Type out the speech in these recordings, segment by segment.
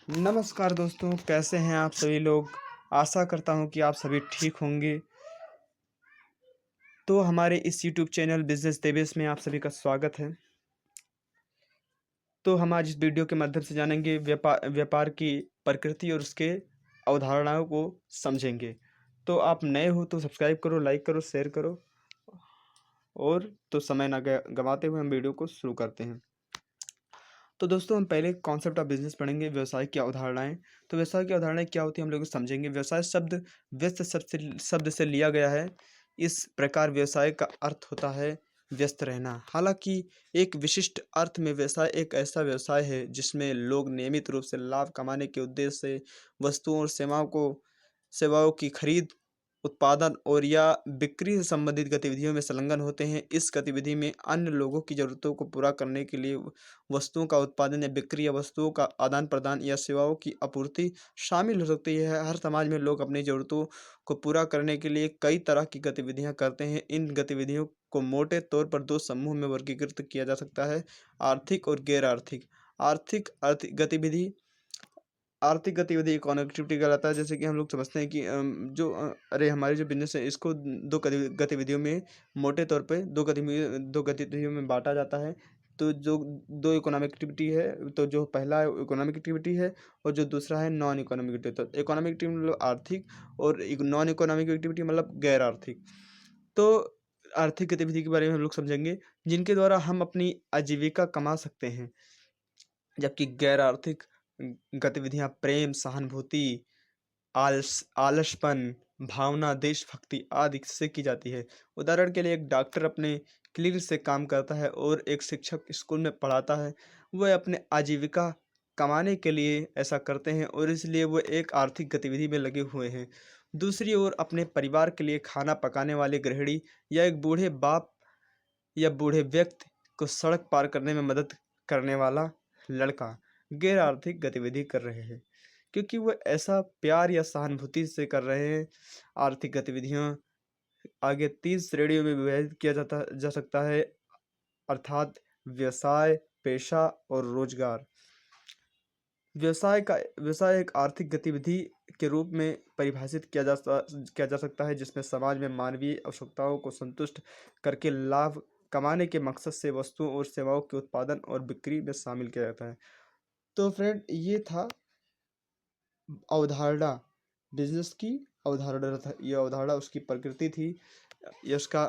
नमस्कार दोस्तों, कैसे हैं आप सभी लोग? आशा करता हूं कि आप सभी ठीक होंगे। तो हमारे इस यूट्यूब चैनल बिज़नेस देवेश में आप सभी का स्वागत है। तो हम आज इस वीडियो के माध्यम से जानेंगे व्यापार व्यापार की प्रकृति और उसके अवधारणाओं को समझेंगे। तो आप नए हो तो सब्सक्राइब करो, लाइक करो, शेयर करो और तो समय ना गवाते हुए हम वीडियो को शुरू करते हैं। तो दोस्तों हम पहले कॉन्सेप्ट ऑफ बिजनेस पढ़ेंगे, व्यवसाय की अवधारणाएं। तो व्यवसाय की अवधारणाएं क्या होती है हम लोग समझेंगे। व्यवसाय शब्द व्यस्त शब्द से लिया गया है। इस प्रकार व्यवसाय का अर्थ होता है व्यस्त रहना। हालांकि एक विशिष्ट अर्थ में व्यवसाय एक ऐसा व्यवसाय है जिसमें लोग नियमित रूप से लाभ कमाने के उद्देश्य से वस्तुओं और सेवाओं की खरीद, उत्पादन और या बिक्री से संबंधित गतिविधियों में संलग्न होते हैं। इस गतिविधि में अन्य लोगों की ज़रूरतों को पूरा करने के लिए वस्तुओं का उत्पादन या बिक्री या वस्तुओं का आदान प्रदान या सेवाओं की आपूर्ति शामिल हो सकती है। हर समाज में लोग अपनी ज़रूरतों को पूरा करने के लिए कई तरह की गतिविधियां करते हैं। इन गतिविधियों को मोटे तौर पर दो समूह में वर्गीकृत किया जा सकता है: आर्थिक और गैर आर्थिक। आर्थिक अर्थ गतिविधि आर्थिक गतिविधि इकोनॉमिक एक्टिविटी कहलाता है। जैसे कि हम लोग समझते हैं कि अरे हमारी जो बिजनेस है इसको दो गतिविधियों में मोटे तौर पे दो गतिविधियों में बांटा जाता है। तो जो दो इकोनॉमिक एक्टिविटी है, तो जो पहला इकोनॉमिक एक्टिविटी है और जो दूसरा है नॉन इकोनॉमिक एक्टिविटी। तो इकोनॉमिक एक्टिविटी मतलब आर्थिक और नॉन इकोनॉमिक एक्टिविटी मतलब गैर आर्थिक। तो आर्थिक गतिविधि के बारे में हम लोग समझेंगे जिनके द्वारा हम अपनी आजीविका कमा सकते हैं, जबकि गैर आर्थिक गतिविधियां प्रेम, सहानुभूति, आलसपन, भावना, देशभक्ति आदि से की जाती है। उदाहरण के लिए एक डॉक्टर अपने क्लिनिक से काम करता है और एक शिक्षक स्कूल में पढ़ाता है। वह अपने आजीविका कमाने के लिए ऐसा करते हैं और इसलिए वो एक आर्थिक गतिविधि में लगे हुए हैं। दूसरी ओर अपने परिवार के लिए खाना पकाने वाले गृहिणी या एक बूढ़े बाप या बूढ़े व्यक्ति को सड़क पार करने में मदद करने वाला लड़का गैर आर्थिक गतिविधि कर रहे हैं, क्योंकि वो ऐसा प्यार या सहानुभूति से कर रहे हैं। आर्थिक गतिविधियां आगे 3 श्रेणियों में विभाजित किया जा सकता है, अर्थात व्यवसाय, पेशा और रोजगार। व्यवसाय एक आर्थिक गतिविधि के रूप में परिभाषित किया जा सकता है जिसमें समाज में मानवीय आवश्यकताओं को संतुष्ट करके लाभ कमाने के मकसद से वस्तुओं और सेवाओं के उत्पादन और बिक्री में शामिल किया जाता है। तो फ्रेंड, ये था अवधारणा, बिजनेस की अवधारणा था। ये अवधारणा उसकी प्रकृति थी, ये उसका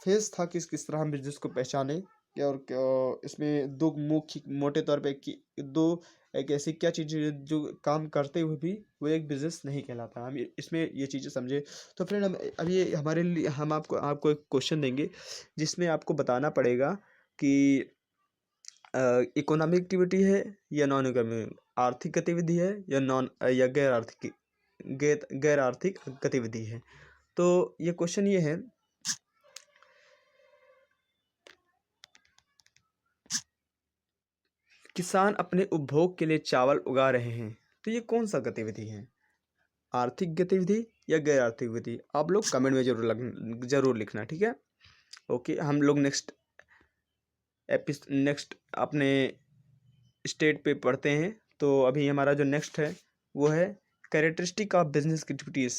फेस था कि किस तरह हम बिजनेस को पहचाने। और इसमें दो मुख्य मोटे तौर पे कि दो एक ऐसी क्या चीज़ है जो काम करते हुए भी वो एक बिजनेस नहीं कहलाता। हम इसमें ये चीज़ें समझे। तो फ्रेंड, हम अभी हमारे लिए हम आपको एक क्वेश्चन देंगे जिसमें आपको बताना पड़ेगा कि इकोनॉमिक एक्टिविटी है या नॉन इकोनॉमिक, आर्थिक गतिविधि है या नॉन या गैर आर्थिक गतिविधि है। तो ये क्वेश्चन ये है, किसान अपने उपभोग के लिए चावल उगा रहे हैं, तो ये कौन सा गतिविधि है? आर्थिक गतिविधि या गैर आर्थिक गतिविधि? आप लोग कमेंट में जरूर लिखना, ठीक है। ओके, हम लोग नेक्स्ट अपने स्टेट पे पढ़ते हैं। तो अभी हमारा जो नेक्स्ट है वो है कैरेक्टरिस्टिक ऑफ बिजनेस एक्टिविटीज।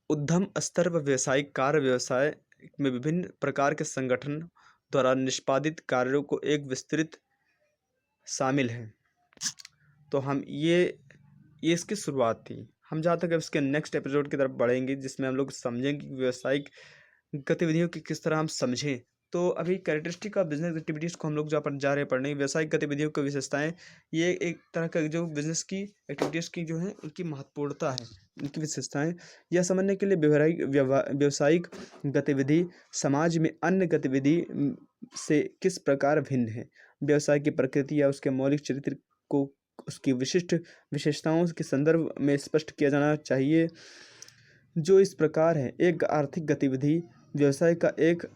उद्यम स्तर पर व्यवसायिक कार्य व्यवसाय में विभिन्न प्रकार के संगठन द्वारा निष्पादित कार्यों को एक विस्तृत शामिल है। तो हम ये इसकी शुरुआत थी। हम जहाँ तक अब इसके नेक्स्ट एपिसोड की तरफ बढ़ेंगे जिसमें हम लोग समझेंगे कि व्यावसायिक गतिविधियों की किस तरह हम समझें। तो अभी कैरेक्टरिस्टिक ऑफ बिजनेस एक्टिविटीज़ को हम लोग जहाँ पर जा रहे हैं पढ़ने, व्यावसायिक गतिविधियों की विशेषताएं। ये एक तरह का जो बिजनेस की एक्टिविटीज़ की जो है उनकी महत्वपूर्णता है, उनकी विशेषताएं। यह समझने के लिए व्यावसायिक गतिविधि समाज में अन्य गतिविधि से किस प्रकार भिन्न है, व्यवसाय की प्रकृति या उसके मौलिक चरित्र को उसकी विशिष्ट विशेषताओं के संदर्भ में स्पष्ट किया जाना चाहिए, जो इस प्रकार है। एक आर्थिक गतिविधि व्यवसाय का एक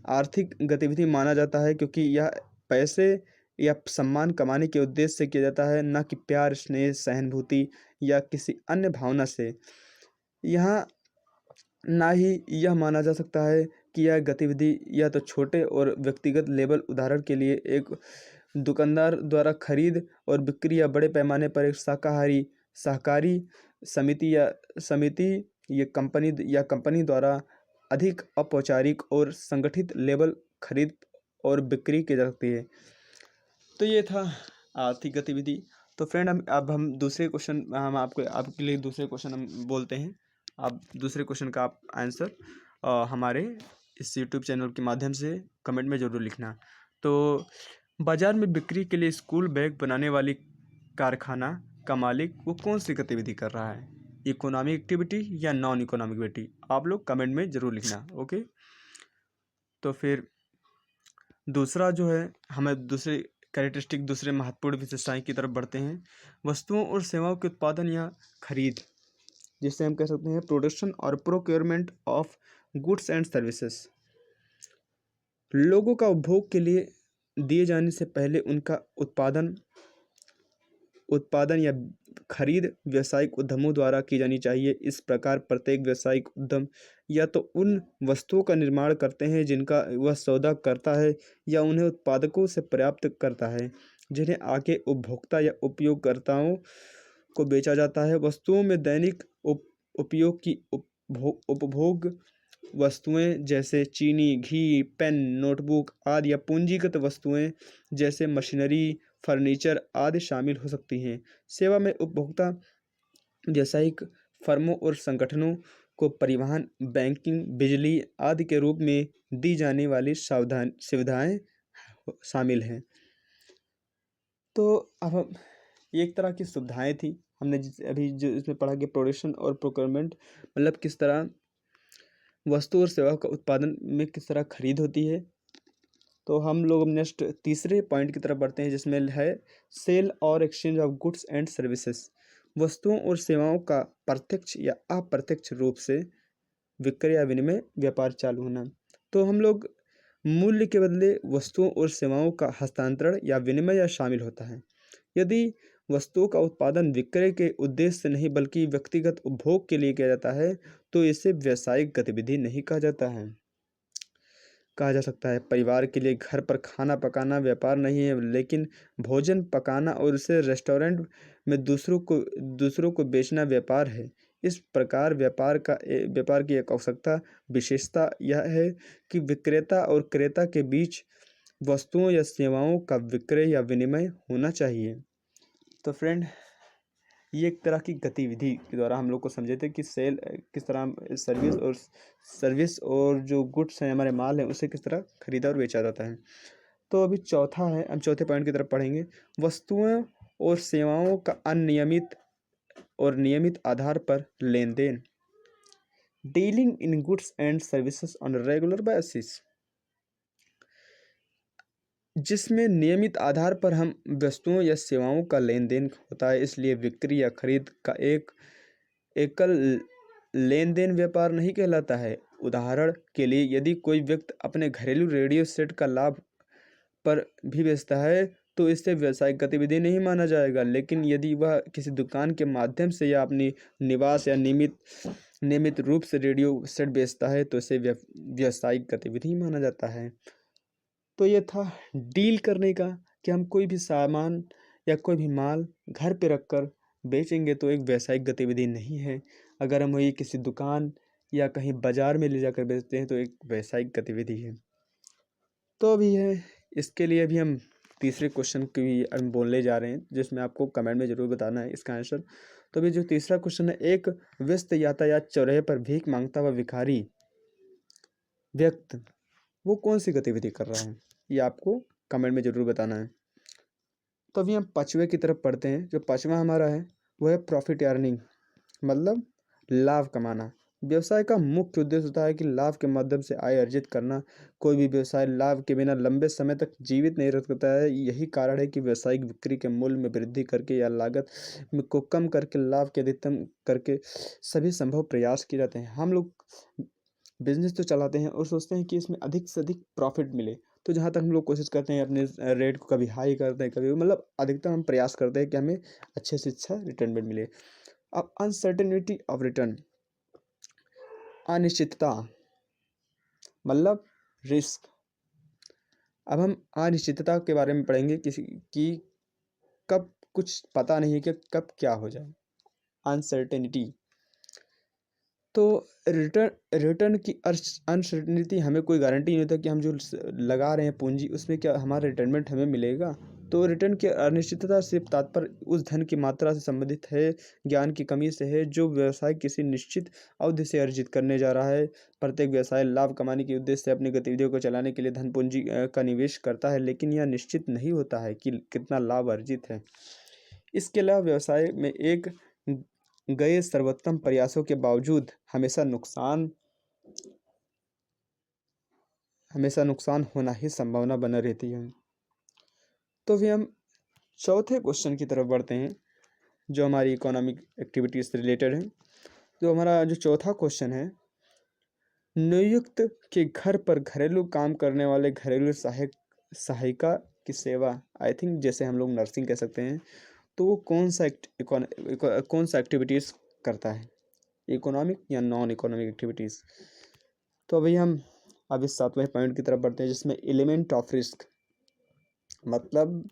आर्थिक गतिविधि माना जाता है क्योंकि यह पैसे या सम्मान कमाने के उद्देश्य से किया जाता है, न कि प्यार, स्नेह, सहानुभूति या किसी अन्य भावना से। यहाँ ना ही यह माना जा सकता है कि यह गतिविधि या तो छोटे और व्यक्तिगत लेवल, उदाहरण के लिए एक दुकानदार द्वारा खरीद और बिक्री या बड़े पैमाने पर एक सहकारी समिति या कंपनी द्वारा अधिक औपचारिक और संगठित लेबल खरीद और बिक्री की जा सकती है। तो ये था आर्थिक गतिविधि। तो फ्रेंड हम दूसरे क्वेश्चन, हम आपके लिए दूसरे क्वेश्चन हम बोलते हैं। आप दूसरे क्वेश्चन का आप आंसर हमारे इस यूट्यूब चैनल के माध्यम से कमेंट में ज़रूर लिखना। तो बाज़ार में बिक्री के लिए स्कूल बैग बनाने वाली कारखाना का मालिक वो कौन सी गतिविधि कर रहा है? इकोनॉमिक एक्टिविटी या नॉन इकोनॉमिक एक्टिविटी? आप लोग कमेंट में ज़रूर लिखना। ओके, तो फिर दूसरा जो है, हमें दूसरे महत्वपूर्ण विशेषताएं की तरफ बढ़ते हैं। वस्तुओं और सेवाओं के उत्पादन या खरीद, जिसे हम कह सकते हैं प्रोडक्शन और procurement of goods and services. लोगों का उपभोग के लिए दिए जाने से पहले उनका उत्पादन या खरीद व्यावसायिक उद्यमों द्वारा की जानी चाहिए। इस प्रकार प्रत्येक व्यावसायिक उद्यम या तो उन वस्तुओं का निर्माण करते हैं जिनका वह सौदा करता है, या उन्हें उत्पादकों से प्राप्त करता है जिन्हें आगे उपभोक्ता या उपयोगकर्ताओं को बेचा जाता है। वस्तुओं में दैनिक उपयोग की उपभोग वस्तुएं जैसे चीनी, घी, पेन, नोटबुक आदि, या पूंजीगत वस्तुएं जैसे मशीनरी, फर्नीचर आदि शामिल हो सकती हैं। सेवा में उपभोक्ता व्यावसायिक फर्मों और संगठनों को परिवहन, बैंकिंग, बिजली आदि के रूप में दी जाने वाली सुविधाएं शामिल हैं। तो अब एक तरह की सुविधाएं थी, हमने अभी जो इसमें पढ़ा कि प्रोडक्शन और प्रोक्योरमेंट, मतलब किस तरह वस्तु और सेवा का उत्पादन में किस तरह खरीद होती है। तो हम लोग नेक्स्ट तीसरे पॉइंट की तरफ बढ़ते हैं, जिसमें है सेल और exchange of goods and services. वस्तुओं और सेवाओं का प्रत्यक्ष या अप्रत्यक्ष रूप से विक्रय या विनिमय व्यापार चालू होना। तो हम लोग मूल्य के बदले वस्तुओं और सेवाओं का हस्तांतरण या विनिमय या शामिल होता है। यदि वस्तुओं का उत्पादन विक्रय के उद्देश्य से नहीं बल्कि व्यक्तिगत उपभोग के लिए किया जाता है तो इसे व्यावसायिक गतिविधि नहीं कहा जा सकता है। परिवार के लिए घर पर खाना पकाना व्यापार नहीं है, लेकिन भोजन पकाना और उसे रेस्टोरेंट में दूसरों को बेचना व्यापार है। इस प्रकार व्यापार की एक आवश्यकता विशेषता यह है कि विक्रेता और क्रेता के बीच वस्तुओं या सेवाओं का विक्रय या विनिमय होना चाहिए। तो फ्रेंड, ये एक तरह की गतिविधि के द्वारा हम लोग को समझे थे कि सेल किस तरह सर्विस और जो गुड्स हैं, हमारे माल हैं, उसे किस तरह खरीदा और बेचा जाता है। तो अभी चौथा है, हम चौथे पॉइंट की तरफ पढ़ेंगे। वस्तुओं और सेवाओं का अनियमित और नियमित आधार पर लेन देन, dealing in goods and services on regular basis, जिसमें नियमित आधार पर हम वस्तुओं या सेवाओं का लेन देन होता है। इसलिए बिक्री या खरीद का एक एकल लेन देन व्यापार नहीं कहलाता है। उदाहरण के लिए, यदि कोई व्यक्ति अपने घरेलू रेडियो सेट का लाभ पर भी बेचता है तो इसे व्यावसायिक गतिविधि नहीं माना जाएगा, लेकिन यदि वह किसी दुकान के माध्यम से या अपनी निवास या नियमित रूप से रेडियो सेट बेचता है तो इसे व्यावसायिक गतिविधि माना जाता है। तो ये था डील करने का, कि हम कोई भी सामान या कोई भी माल घर पे रखकर बेचेंगे तो एक व्यावसायिक गतिविधि नहीं है। अगर हम वही किसी दुकान या कहीं बाजार में ले जाकर बेचते हैं तो एक व्यावसायिक गतिविधि है। तो अभी है, इसके लिए भी हम तीसरे क्वेश्चन की भी हम बोलने जा रहे हैं, जिसमें आपको कमेंट में ज़रूर बताना है इसका आंसर। तो अभी जो तीसरा क्वेश्चन है, एक व्यस्त यातायात चौराहे पर भीख मांगता हुआ भिखारी व्यक्ति वो कौन सी गतिविधि कर रहा है, ये आपको कमेंट में ज़रूर बताना है। तो अभी हम पांचवे की तरफ पढ़ते हैं। जो पांचवा हमारा है वो है प्रॉफिट अर्निंग, मतलब लाभ कमाना। व्यवसाय का मुख्य उद्देश्य होता है कि लाभ के माध्यम से आय अर्जित करना। कोई भी व्यवसाय लाभ के बिना लंबे समय तक जीवित नहीं रह सकता है। यही कारण है कि व्यावसायिक बिक्री के मूल्य में वृद्धि करके या लागत को कम करके लाभ के अधिकतम करके सभी संभव प्रयास किए जाते हैं। हम लोग बिजनेस तो चलाते हैं और सोचते हैं कि इसमें अधिक से अधिक प्रॉफिट मिले, तो जहाँ तक हम लोग कोशिश करते हैं अपने रेट को कभी हाई करते हैं, कभी मतलब अधिकतम हम प्रयास करते हैं कि हमें अच्छे से अच्छा रिटर्न मिले। अब अनसर्टेनिटी ऑफ रिटर्न, अनिश्चितता मतलब रिस्क। अब हम अनिश्चितता के बारे में पढ़ेंगे कि कब कुछ पता नहीं है कि कब क्या हो जाए, अनसर्टेनिटी। तो रिटर्न की अनसर्टेनिटी, हमें कोई गारंटी नहीं होता कि हम जो लगा रहे हैं पूंजी उसमें क्या हमारा रिटर्नमेंट हमें मिलेगा। तो रिटर्न की अनिश्चितता से तात्पर्य उस धन की मात्रा से संबंधित है, ज्ञान की कमी से है, जो व्यवसाय किसी निश्चित अवधि से अर्जित करने जा रहा है। प्रत्येक व्यवसाय लाभ कमाने के उद्देश्य से अपनी गतिविधियों को चलाने के लिए धन पूंजी का निवेश करता है, लेकिन यह निश्चित नहीं होता है कि कितना लाभ अर्जित है। इसके अलावा व्यवसाय में एक गए सर्वोत्तम प्रयासों के बावजूद हमेशा नुकसान होना ही संभावना बना रहती है। तो भी हम चौथे क्वेश्चन की तरफ बढ़ते हैं, जो हमारी इकोनॉमिक एक्टिविटीज से रिलेटेड है। तो हमारा जो चौथा क्वेश्चन है, नियुक्त के घर पर घरेलू काम करने वाले घरेलू सहायिका की सेवा, आई थिंक जैसे हम लोग नर्सिंग कह सकते हैं, तो वो कौन सा एक्टिविटीज़ करता है, इकोनॉमिक या नॉन इकोनॉमिक एक्टिविटीज़। तो अभी हम अब इस 7वें पॉइंट की तरफ बढ़ते हैं, जिसमें एलिमेंट ऑफ रिस्क, मतलब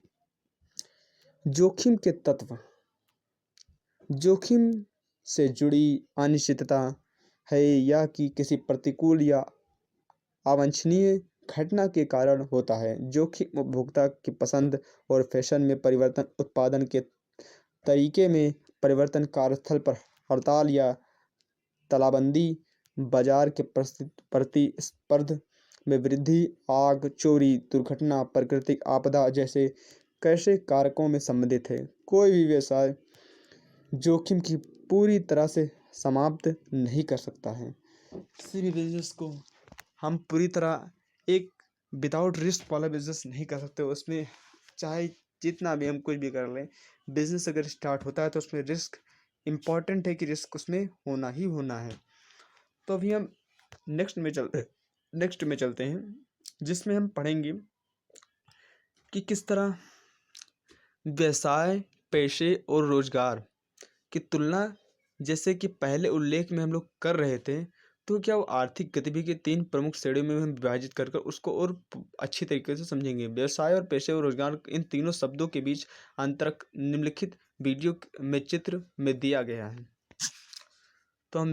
जोखिम के तत्व। जोखिम से जुड़ी अनिश्चितता है या कि किसी प्रतिकूल या अवांछनीय घटना के कारण होता है। जोखिम उपभोक्ता की पसंद और फैशन में परिवर्तन, उत्पादन के तरीके में परिवर्तन, कार्यस्थल पर हड़ताल या तालाबंदी, बाजार के प्रतिस्पर्धा में वृद्धि, आग, चोरी, दुर्घटना, प्राकृतिक आपदा जैसे कैसे कारकों में संबंधित है। कोई भी व्यवसाय जोखिम की पूरी तरह से समाप्त नहीं कर सकता है। किसी भी बिजनेस को हम पूरी तरह एक विदाउट रिस्क वाला बिजनेस नहीं कर सकते। उसमें चाहे जितना भी हम कुछ भी कर लें, बिजनेस अगर स्टार्ट होता है तो उसमें रिस्क इम्पॉर्टेंट है कि रिस्क उसमें होना ही होना है। तो अभी हम नेक्स्ट में चलते हैं, जिसमें हम पढ़ेंगे कि किस तरह व्यवसाय, पेशे और रोजगार की तुलना, जैसे कि पहले उल्लेख में हम लोग कर रहे थे, तो क्या वो आर्थिक गतिविधि के 3 प्रमुख श्रेणियों में हम विभाजित कर उसको और अच्छी तरीके से समझेंगे। व्यवसाय और पेशे और रोजगार, इन तीनों शब्दों के बीच अंतर निम्नलिखित वीडियो में चित्र में दिया गया है। तो हम